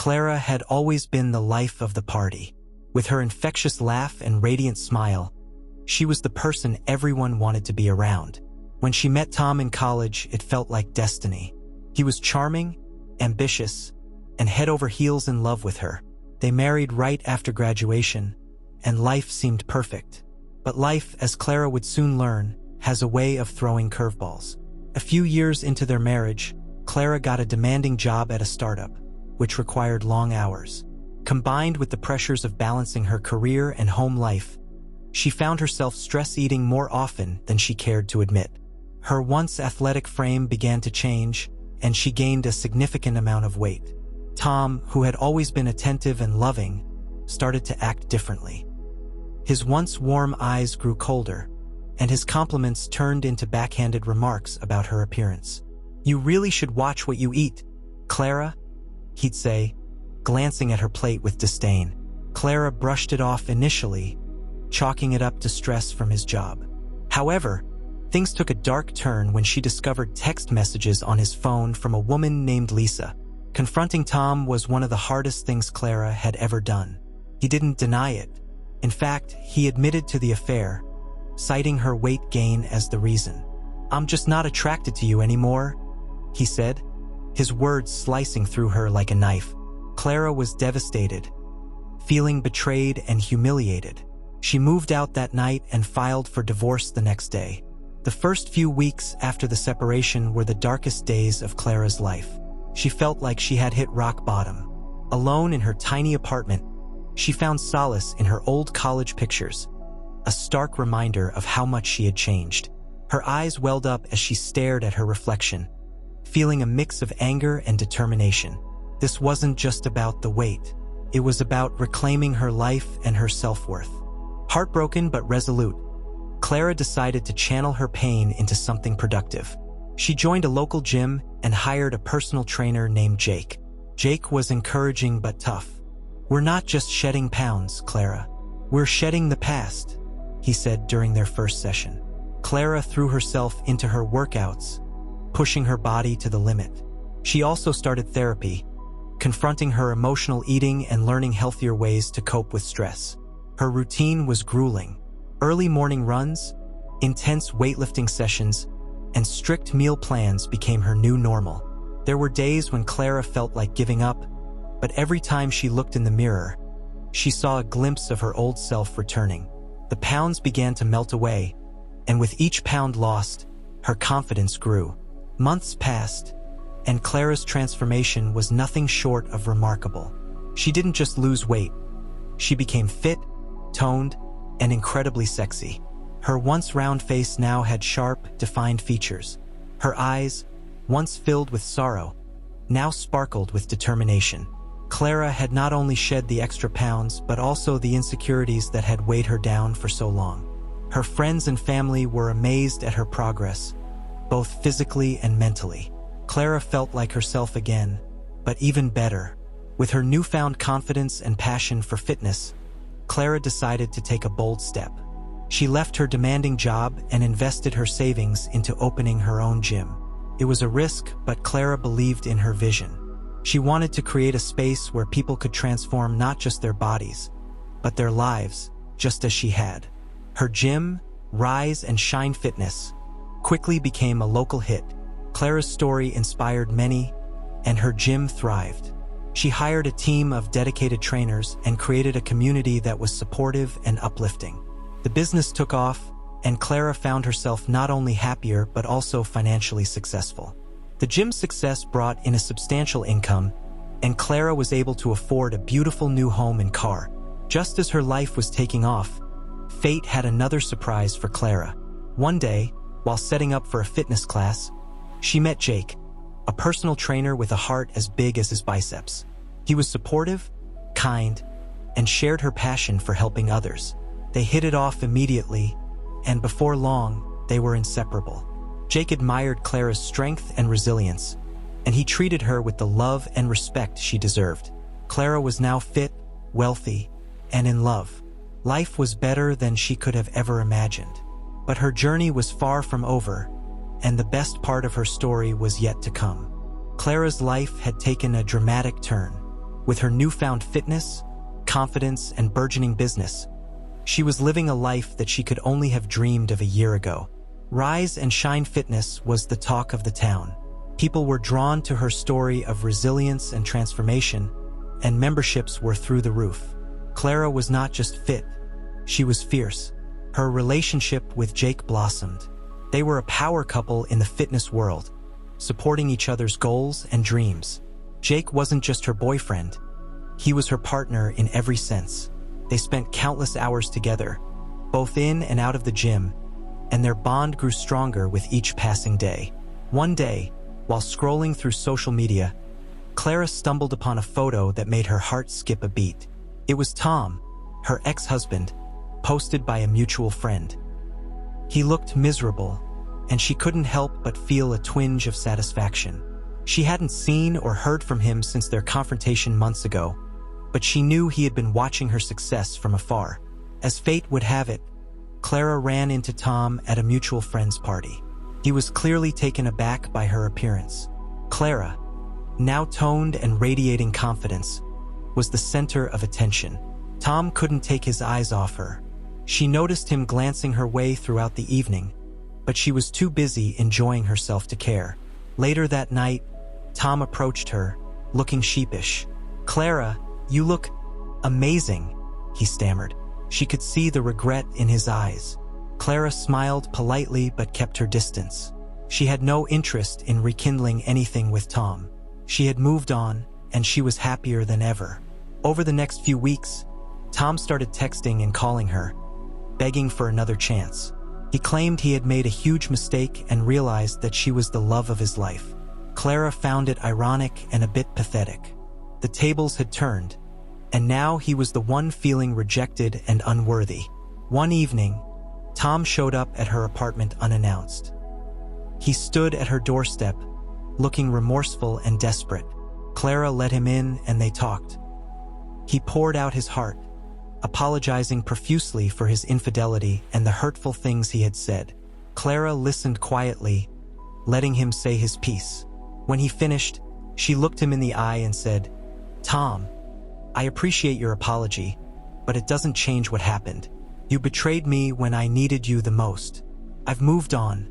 Clara had always been the life of the party. With her infectious laugh and radiant smile, she was the person everyone wanted to be around. When she met Tom in college, it felt like destiny. He was charming, ambitious, and head over heels in love with her. They married right after graduation, and life seemed perfect. But life, as Clara would soon learn, has a way of throwing curveballs. A few years into their marriage, Clara got a demanding job at a startup, which required long hours. Combined with the pressures of balancing her career and home life, she found herself stress-eating more often than she cared to admit. Her once athletic frame began to change, and she gained a significant amount of weight. Tom, who had always been attentive and loving, started to act differently. His once warm eyes grew colder, and his compliments turned into backhanded remarks about her appearance. "You really should watch what you eat, Clara," he'd say, glancing at her plate with disdain. Clara brushed it off initially, chalking it up to stress from his job. However, things took a dark turn when she discovered text messages on his phone from a woman named Lisa. Confronting Tom was one of the hardest things Clara had ever done. He didn't deny it. In fact, he admitted to the affair, citing her weight gain as the reason. "I'm just not attracted to you anymore," he said, his words slicing through her like a knife. Clara was devastated, feeling betrayed and humiliated. She moved out that night and filed for divorce the next day. The first few weeks after the separation were the darkest days of Clara's life. She felt like she had hit rock bottom. Alone in her tiny apartment, she found solace in her old college pictures, a stark reminder of how much she had changed. Her eyes welled up as she stared at her reflection, feeling a mix of anger and determination. This wasn't just about the weight. It was about reclaiming her life and her self-worth. Heartbroken but resolute, Clara decided to channel her pain into something productive. She joined a local gym and hired a personal trainer named Jake. Jake was encouraging but tough. "We're not just shedding pounds, Clara. We're shedding the past," he said during their first session. Clara threw herself into her workouts, pushing her body to the limit. She also started therapy, confronting her emotional eating and learning healthier ways to cope with stress. Her routine was grueling. Early morning runs, intense weightlifting sessions, and strict meal plans became her new normal. There were days when Clara felt like giving up, but every time she looked in the mirror, she saw a glimpse of her old self returning. The pounds began to melt away, and with each pound lost, her confidence grew. Months passed, and Clara's transformation was nothing short of remarkable. She didn't just lose weight. She became fit, toned, and incredibly sexy. Her once round face now had sharp, defined features. Her eyes, once filled with sorrow, now sparkled with determination. Clara had not only shed the extra pounds, but also the insecurities that had weighed her down for so long. Her friends and family were amazed at her progress, both physically and mentally. Clara felt like herself again, but even better. With her newfound confidence and passion for fitness, Clara decided to take a bold step. She left her demanding job and invested her savings into opening her own gym. It was a risk, but Clara believed in her vision. She wanted to create a space where people could transform not just their bodies, but their lives, just as she had. Her gym, Rise and Shine Fitness, quickly became a local hit. Clara's story inspired many, and her gym thrived. She hired a team of dedicated trainers and created a community that was supportive and uplifting. The business took off, and Clara found herself not only happier but also financially successful. The gym's success brought in a substantial income, and Clara was able to afford a beautiful new home and car. Just as her life was taking off, fate had another surprise for Clara. One day, while setting up for a fitness class, she met Jake, a personal trainer with a heart as big as his biceps. He was supportive, kind, and shared her passion for helping others. They hit it off immediately, and before long, they were inseparable. Jake admired Clara's strength and resilience, and he treated her with the love and respect she deserved. Clara was now fit, wealthy, and in love. Life was better than she could have ever imagined. But her journey was far from over, and the best part of her story was yet to come. Clara's life had taken a dramatic turn. With her newfound fitness, confidence, and burgeoning business, she was living a life that she could only have dreamed of a year ago. Rise and Shine Fitness was the talk of the town. People were drawn to her story of resilience and transformation, and memberships were through the roof. Clara was not just fit, she was fierce. Her relationship with Jake blossomed. They were a power couple in the fitness world, supporting each other's goals and dreams. Jake wasn't just her boyfriend, he was her partner in every sense. They spent countless hours together, both in and out of the gym, and their bond grew stronger with each passing day. One day, while scrolling through social media, Clara stumbled upon a photo that made her heart skip a beat. It was Tom, her ex-husband, posted by a mutual friend. He looked miserable, and she couldn't help but feel a twinge of satisfaction. She hadn't seen or heard from him since their confrontation months ago, but she knew he had been watching her success from afar. As fate would have it, Clara ran into Tom at a mutual friend's party. He was clearly taken aback by her appearance. Clara, now toned and radiating confidence, was the center of attention. Tom couldn't take his eyes off her. She noticed him glancing her way throughout the evening, but she was too busy enjoying herself to care. Later that night, Tom approached her, looking sheepish. "Clara, you look amazing," he stammered. She could see the regret in his eyes. Clara smiled politely but kept her distance. She had no interest in rekindling anything with Tom. She had moved on, and she was happier than ever. Over the next few weeks, Tom started texting and calling her, begging for another chance. He claimed he had made a huge mistake and realized that she was the love of his life. Clara found it ironic and a bit pathetic. The tables had turned, and now he was the one feeling rejected and unworthy. One evening, Tom showed up at her apartment unannounced. He stood at her doorstep, looking remorseful and desperate. Clara let him in and they talked. He poured out his heart, apologizing profusely for his infidelity and the hurtful things he had said. Clara listened quietly, letting him say his piece. When he finished, she looked him in the eye and said, "Tom, I appreciate your apology, but it doesn't change what happened. You betrayed me when I needed you the most. I've moved on,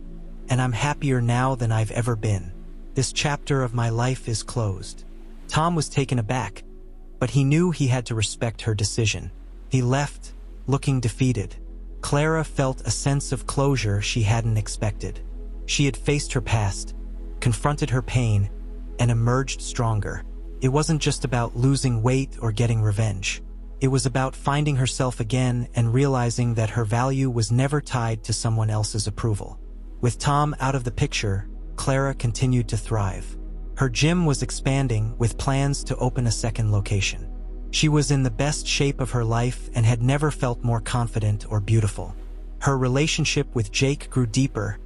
and I'm happier now than I've ever been. This chapter of my life is closed." Tom was taken aback, but he knew he had to respect her decision. He left, looking defeated. Clara felt a sense of closure she hadn't expected. She had faced her past, confronted her pain, and emerged stronger. It wasn't just about losing weight or getting revenge. It was about finding herself again and realizing that her value was never tied to someone else's approval. With Tom out of the picture, Clara continued to thrive. Her gym was expanding with plans to open a second location. She was in the best shape of her life and had never felt more confident or beautiful. Her relationship with Jake grew deeper,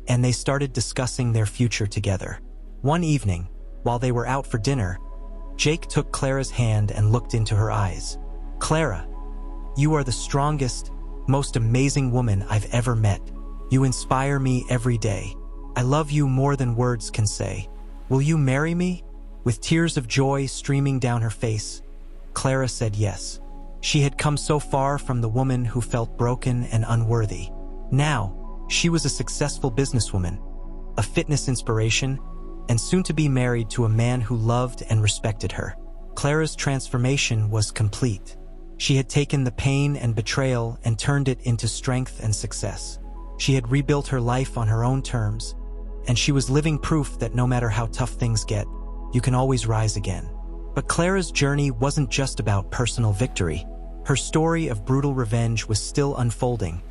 and they started discussing their future together. One evening, while they were out for dinner, Jake took Clara's hand and looked into her eyes. "Clara, you are the strongest, most amazing woman I've ever met. You inspire me every day. I love you more than words can say. Will you marry me?" With tears of joy streaming down her face, Clara said yes. She had come so far from the woman who felt broken and unworthy. Now, she was a successful businesswoman, a fitness inspiration, and soon to be married to a man who loved and respected her. Clara's transformation was complete. She had taken the pain and betrayal and turned it into strength and success. She had rebuilt her life on her own terms, and she was living proof that no matter how tough things get, you can always rise again. But Clara's journey wasn't just about personal victory. Her story of brutal revenge was still unfolding,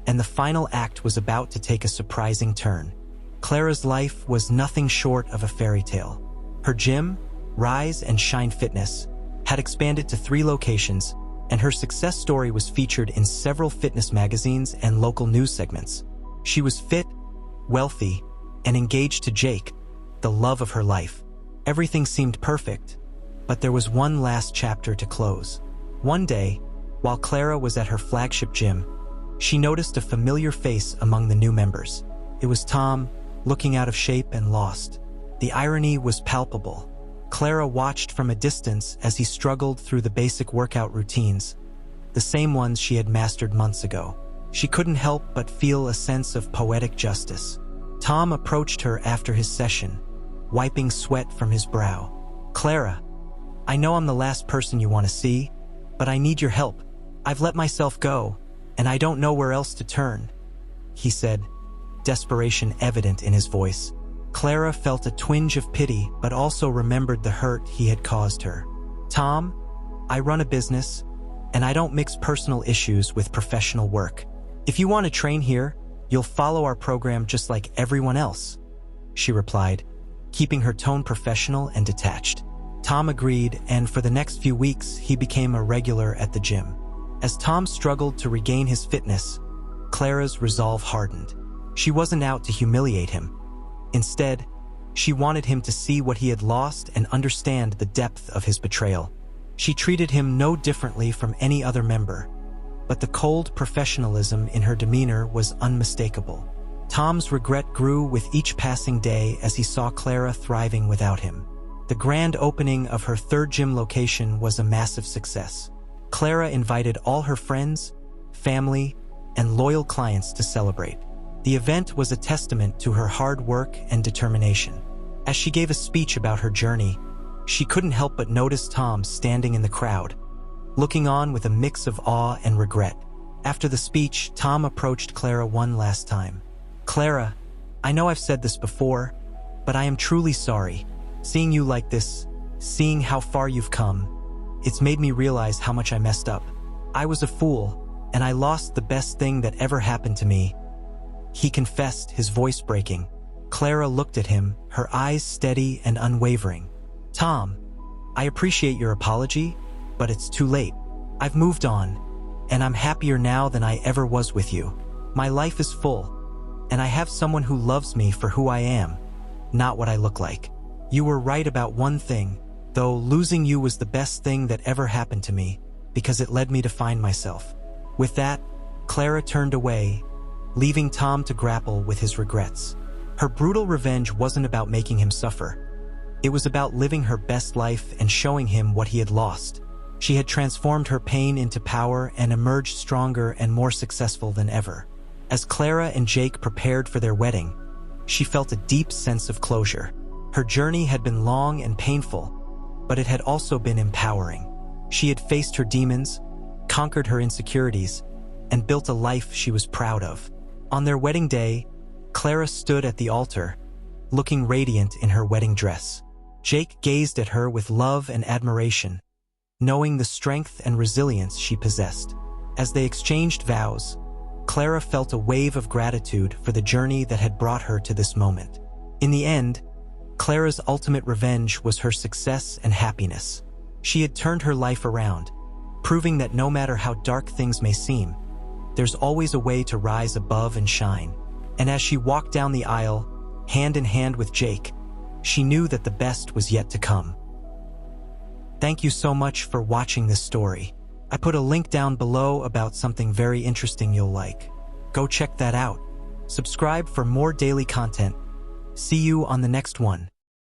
and the final act was about to take a surprising turn. Clara's life was nothing short of a fairy tale. Her gym, Rise and Shine Fitness, had expanded to 3 locations, and her success story was featured in several fitness magazines and local news segments. She was fit, wealthy, and engaged to Jake, the love of her life. Everything seemed perfect, but there was one last chapter to close. One day, while Clara was at her flagship gym, she noticed a familiar face among the new members. It was Tom, looking out of shape and lost. The irony was palpable. Clara watched from a distance as he struggled through the basic workout routines, the same ones she had mastered months ago. She couldn't help but feel a sense of poetic justice. Tom approached her after his session, wiping sweat from his brow. "Clara, I know I'm the last person you want to see, but I need your help. I've let myself go, and I don't know where else to turn," he said, desperation evident in his voice. Clara felt a twinge of pity but also remembered the hurt he had caused her. "Tom, I run a business, and I don't mix personal issues with professional work. If you want to train here, you'll follow our program just like everyone else," she replied, keeping her tone professional and detached. Tom agreed, and for the next few weeks, he became a regular at the gym. As Tom struggled to regain his fitness, Clara's resolve hardened. She wasn't out to humiliate him. Instead, she wanted him to see what he had lost and understand the depth of his betrayal. She treated him no differently from any other member, but the cold professionalism in her demeanor was unmistakable. Tom's regret grew with each passing day as he saw Clara thriving without him. The grand opening of her third gym location was a massive success. Clara invited all her friends, family, and loyal clients to celebrate. The event was a testament to her hard work and determination. As she gave a speech about her journey, she couldn't help but notice Tom standing in the crowd, looking on with a mix of awe and regret. After the speech, Tom approached Clara one last time. "Clara, I know I've said this before, but I am truly sorry. Seeing you like this, seeing how far you've come, it's made me realize how much I messed up. I was a fool, and I lost the best thing that ever happened to me," he confessed, his voice breaking. Clara looked at him, her eyes steady and unwavering. "Tom, I appreciate your apology, but it's too late. I've moved on, and I'm happier now than I ever was with you. My life is full, and I have someone who loves me for who I am, not what I look like. You were right about one thing, though losing you was the best thing that ever happened to me, because it led me to find myself." With that, Clara turned away, leaving Tom to grapple with his regrets. Her brutal revenge wasn't about making him suffer. It was about living her best life and showing him what he had lost. She had transformed her pain into power and emerged stronger and more successful than ever. As Clara and Jake prepared for their wedding, she felt a deep sense of closure. Her journey had been long and painful, but it had also been empowering. She had faced her demons, conquered her insecurities, and built a life she was proud of. On their wedding day, Clara stood at the altar, looking radiant in her wedding dress. Jake gazed at her with love and admiration, knowing the strength and resilience she possessed. As they exchanged vows, Clara felt a wave of gratitude for the journey that had brought her to this moment. In the end, Clara's ultimate revenge was her success and happiness. She had turned her life around, proving that no matter how dark things may seem, there's always a way to rise above and shine. And as she walked down the aisle, hand in hand with Jake, she knew that the best was yet to come. Thank you so much for watching this story. I put a link down below about something very interesting you'll like. Go check that out. Subscribe for more daily content. See you on the next one.